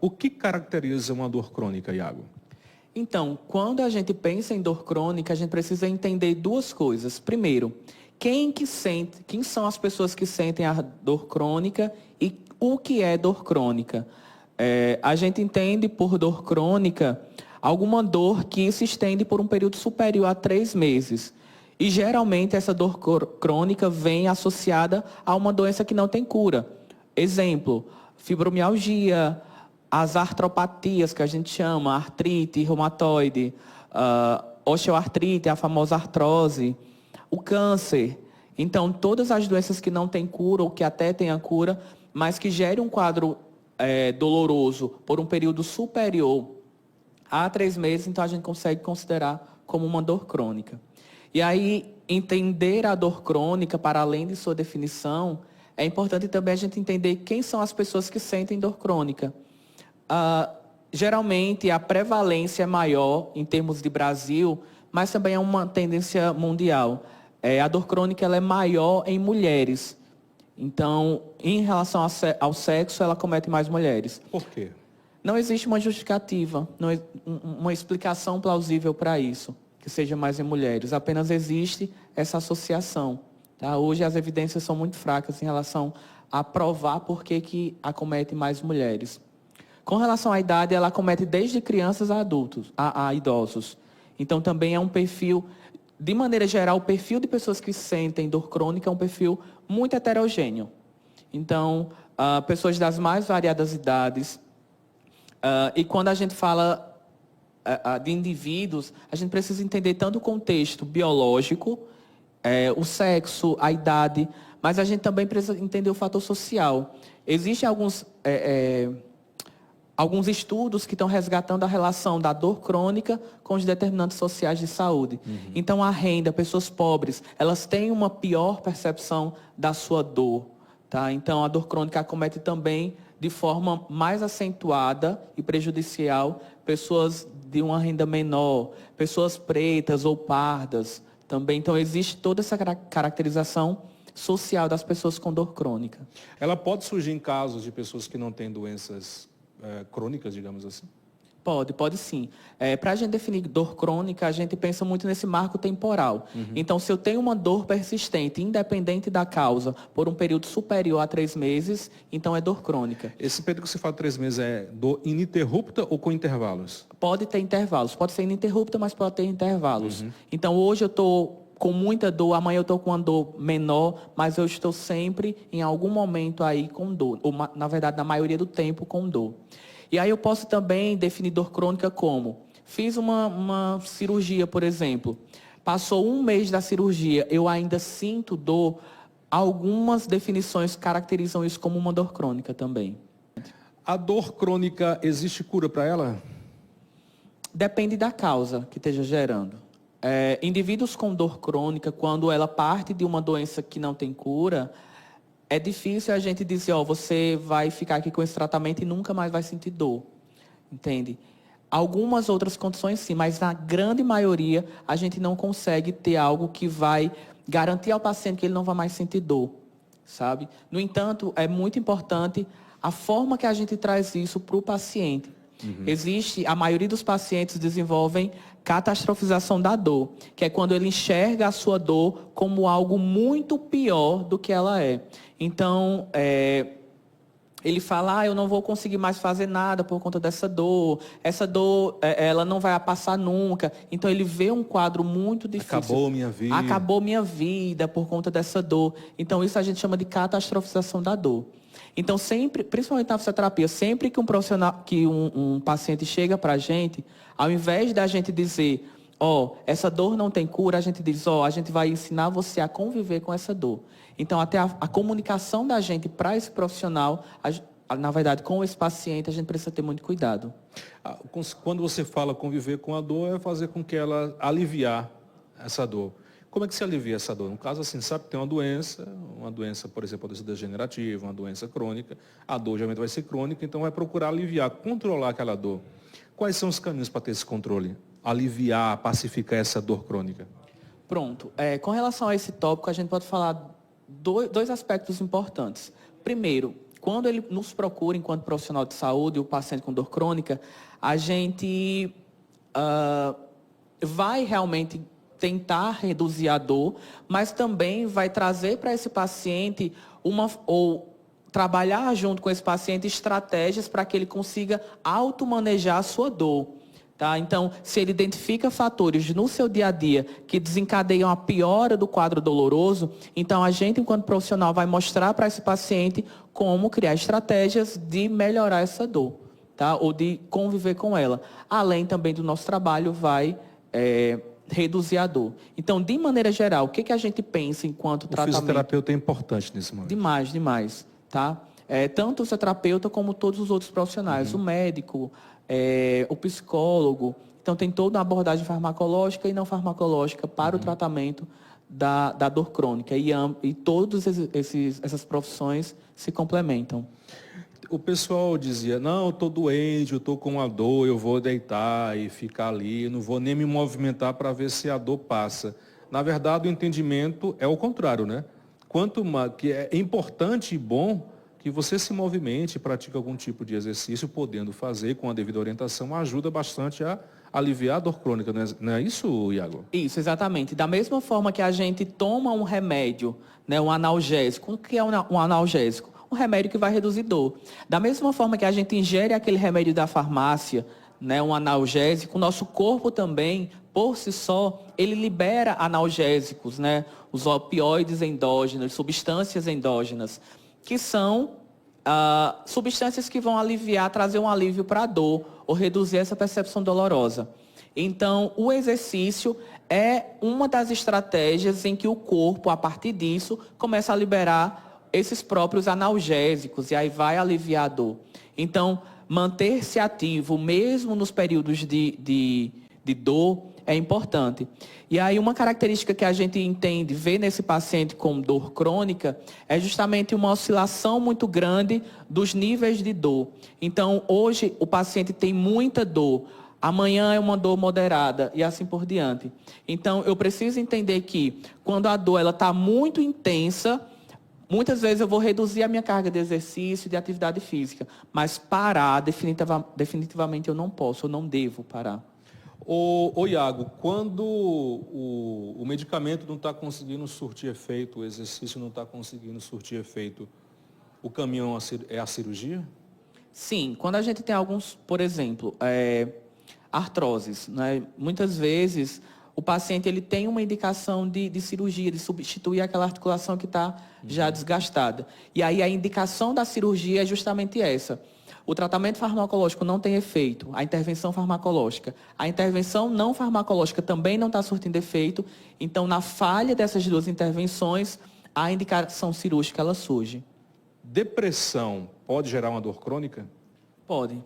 o que caracteriza uma dor crônica, Iago? Então, quando a gente pensa em dor crônica, a gente precisa entender duas coisas. Primeiro, quem são as pessoas que sentem a dor crônica e o que é dor crônica? A gente entende por dor crônica alguma dor que se estende por um período superior a 3 meses. E geralmente essa dor crônica vem associada a uma doença que não tem cura. Exemplo, fibromialgia, as artropatias que a gente chama, artrite reumatoide, osteoartrite, a famosa artrose, o câncer. Então, todas as doenças que não têm cura ou que até têm a cura, mas que gerem um quadro doloroso por um período superior a 3 meses, então a gente consegue considerar como uma dor crônica. E aí, entender a dor crônica, para além de sua definição, é importante também a gente entender quem são as pessoas que sentem dor crônica. Geralmente, a prevalência é maior em termos de Brasil, mas também é uma tendência mundial. A dor crônica ela é maior em mulheres. Então, em relação ao sexo, ela comete mais mulheres. Por quê? Não existe uma justificativa, uma explicação plausível para isso, que seja mais em mulheres. Apenas existe essa associação. Tá? Hoje as evidências são muito fracas em relação a provar por que acomete mais mulheres. Com relação à idade, ela acomete desde crianças a adultos, a idosos. Então também é um perfil, de maneira geral, o perfil de pessoas que sentem dor crônica é um perfil muito heterogêneo. Então, pessoas das mais variadas idades. E quando a gente fala de indivíduos, a gente precisa entender tanto o contexto biológico, o sexo, a idade, mas a gente também precisa entender o fator social. Existem alguns estudos que estão resgatando a relação da dor crônica com os determinantes sociais de saúde. Uhum. Então, a renda, pessoas pobres, elas têm uma pior percepção da sua dor. Tá? Então, a dor crônica acomete também de forma mais acentuada e prejudicial pessoas de uma renda menor, pessoas pretas ou pardas também. Então, existe toda essa caracterização social das pessoas com dor crônica. Ela pode surgir em casos de pessoas que não têm doenças crônicas, digamos assim? Pode sim. Para a gente definir dor crônica, a gente pensa muito nesse marco temporal. Uhum. Então, se eu tenho uma dor persistente, independente da causa, por um período superior a 3 meses, então é dor crônica. Esse período que você fala 3 meses é dor ininterrupta ou com intervalos? Pode ter intervalos. Pode ser ininterrupta, mas pode ter intervalos. Uhum. Então, hoje eu estou com muita dor, amanhã eu estou com uma dor menor, mas eu estou sempre, em algum momento aí, com dor. Ou, na verdade, na maioria do tempo, com dor. E aí eu posso também definir dor crônica como, fiz uma cirurgia, por exemplo, passou 1 mês da cirurgia, eu ainda sinto dor, algumas definições caracterizam isso como uma dor crônica também. A dor crônica, existe cura para ela? Depende da causa que esteja gerando. Indivíduos com dor crônica, quando ela parte de uma doença que não tem cura, é difícil a gente dizer, você vai ficar aqui com esse tratamento e nunca mais vai sentir dor, entende? Algumas outras condições sim, mas na grande maioria a gente não consegue ter algo que vai garantir ao paciente que ele não vai mais sentir dor, sabe? No entanto, é muito importante a forma que a gente traz isso para o paciente. Uhum. A maioria dos pacientes desenvolvem catastrofização da dor, que é quando ele enxerga a sua dor como algo muito pior do que ela é. Então, ele fala, eu não vou conseguir mais fazer nada por conta dessa dor, essa dor, ela não vai passar nunca. Então, ele vê um quadro muito difícil. Acabou minha vida por conta dessa dor. Então, isso a gente chama de catastrofização da dor. Então, sempre, principalmente na fisioterapia, sempre que um paciente chega para a gente, ao invés da gente dizer, essa dor não tem cura, a gente diz, a gente vai ensinar você a conviver com essa dor. Então, até a comunicação da gente para esse profissional, na verdade, com esse paciente, a gente precisa ter muito cuidado. Quando você fala conviver com a dor, é fazer com que ela aliviar essa dor. Como é que se alivia essa dor? No caso, assim, sabe que tem uma doença, por exemplo, uma doença degenerativa, uma doença crônica. A dor geralmente vai ser crônica, então vai procurar aliviar, controlar aquela dor. Quais são os caminhos para ter esse controle? Aliviar, pacificar essa dor crônica? Pronto. Com relação a esse tópico, a gente pode falar dois aspectos importantes. Primeiro, quando ele nos procura enquanto profissional de saúde, o paciente com dor crônica, a gente vai realmente tentar reduzir a dor, mas também vai trazer para esse paciente ou trabalhar junto com esse paciente estratégias para que ele consiga automanejar a sua dor. Tá? Então, se ele identifica fatores no seu dia a dia que desencadeiam a piora do quadro doloroso, então a gente, enquanto profissional, vai mostrar para esse paciente como criar estratégias de melhorar essa dor, tá? Ou de conviver com ela. Além também do nosso trabalho, vai reduzir a dor. Então, de maneira geral, o que a gente pensa enquanto tratamento? O fisioterapeuta é importante nesse momento. Demais, demais. Tá? Tanto o fisioterapeuta como todos os outros profissionais, o médico, o psicólogo. Então, tem toda uma abordagem farmacológica e não farmacológica para o tratamento da dor crônica. E todas essas profissões se complementam. O pessoal dizia, não, eu estou doente, eu estou com uma dor, eu vou deitar e ficar ali, não vou nem me movimentar para ver se a dor passa. Na verdade, o entendimento é o contrário, né? Que é importante e bom que você se movimente, pratique algum tipo de exercício, podendo fazer com a devida orientação, ajuda bastante a aliviar a dor crônica, não é isso, Iago? Isso, exatamente. Da mesma forma que a gente toma um remédio, né, um analgésico, o que é um analgésico? Um remédio que vai reduzir dor. Da mesma forma que a gente ingere aquele remédio da farmácia, né, um analgésico, o nosso corpo também, por si só, ele libera analgésicos, né, os opioides endógenos, substâncias endógenas, que são substâncias que vão aliviar, trazer um alívio para a dor ou reduzir essa percepção dolorosa. Então, o exercício é uma das estratégias em que o corpo, a partir disso, começa a liberar esses próprios analgésicos e aí vai aliviar a dor. Então, manter-se ativo, mesmo nos períodos de dor, é importante. E aí uma característica que a gente entende, vê nesse paciente com dor crônica, é justamente uma oscilação muito grande dos níveis de dor. Então, hoje o paciente tem muita dor, amanhã é uma dor moderada e assim por diante. Então, eu preciso entender que quando a dor está muito intensa, muitas vezes eu vou reduzir a minha carga de exercício, de atividade física, mas parar definitivamente eu não posso, eu não devo parar. Ô Iago, quando o medicamento não está conseguindo surtir efeito, o exercício não está conseguindo surtir efeito, o caminho é a cirurgia? Sim, quando a gente tem alguns, por exemplo, artroses, né? Muitas vezes o paciente ele tem uma indicação de cirurgia, de substituir aquela articulação que está já desgastada. E aí a indicação da cirurgia é justamente essa. O tratamento farmacológico não tem efeito, a intervenção farmacológica. A intervenção não farmacológica também não está surtindo efeito, então na falha dessas duas intervenções, a indicação cirúrgica ela surge. Depressão pode gerar uma dor crônica?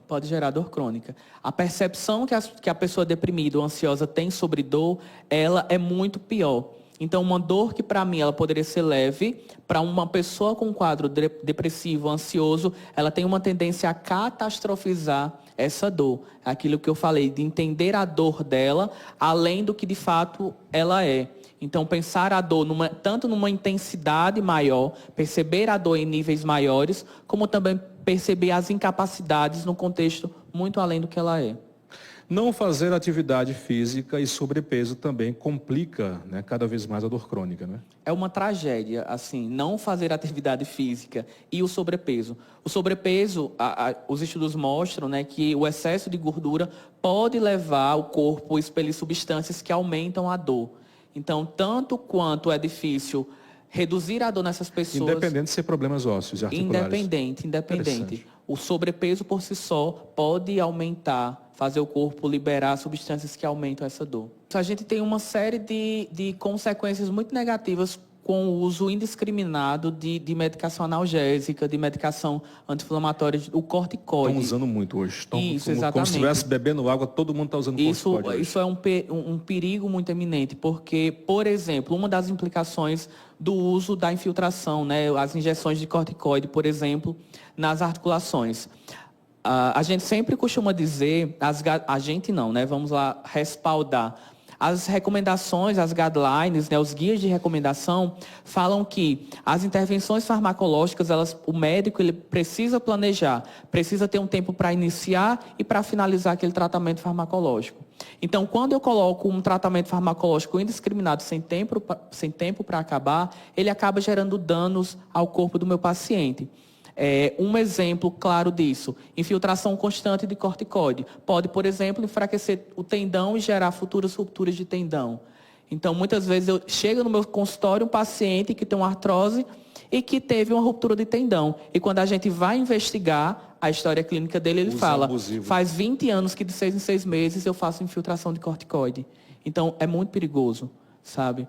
Pode gerar dor crônica. A percepção que a pessoa deprimida ou ansiosa tem sobre dor, ela é muito pior. Então, uma dor que para mim ela poderia ser leve, para uma pessoa com um quadro depressivo, ansioso, ela tem uma tendência a catastrofizar essa dor. Aquilo que eu falei, de entender a dor dela, além do que de fato ela é. Então, pensar a dor tanto numa intensidade maior, perceber a dor em níveis maiores, como também perceber as incapacidades no contexto muito além do que ela é. Não fazer atividade física e sobrepeso também complica, né, cada vez mais a dor crônica, né? É uma tragédia, assim, não fazer atividade física e o sobrepeso. O sobrepeso, os estudos mostram, né, que o excesso de gordura pode levar o corpo a expelir substâncias que aumentam a dor. Então, tanto quanto é difícil reduzir a dor nessas pessoas... Independente de ser problemas ósseos e articulares. Independente. O sobrepeso por si só pode aumentar, fazer o corpo liberar substâncias que aumentam essa dor. A gente tem uma série de consequências muito negativas com o uso indiscriminado de medicação analgésica, de medicação anti-inflamatória, o corticoide. Estão usando muito hoje. Isso, exatamente. Como se estivesse bebendo água, todo mundo está usando corticoide hoje. Isso é um perigo muito eminente, porque, por exemplo, uma das implicações do uso da infiltração, né, as injeções de corticoide, por exemplo, nas articulações. A gente sempre costuma dizer, a gente não, né, vamos lá respaldar. As recomendações, as guidelines, né, os guias de recomendação, falam que as intervenções farmacológicas, o médico ele precisa planejar, precisa ter um tempo para iniciar e para finalizar aquele tratamento farmacológico. Então, quando eu coloco um tratamento farmacológico indiscriminado, sem tempo para acabar, ele acaba gerando danos ao corpo do meu paciente. Um exemplo claro disso, infiltração constante de corticoide. Pode, por exemplo, enfraquecer o tendão e gerar futuras rupturas de tendão. Então, muitas vezes, chega no meu consultório um paciente que tem uma artrose e que teve uma ruptura de tendão. E quando a gente vai investigar a história clínica dele, ele fala, faz 20 anos que de 6 em 6 meses eu faço infiltração de corticoide. Então, é muito perigoso, sabe?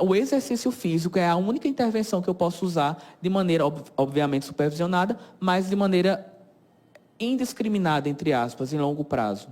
O exercício físico é a única intervenção que eu posso usar de maneira, obviamente, supervisionada, mas de maneira indiscriminada, entre aspas, em longo prazo.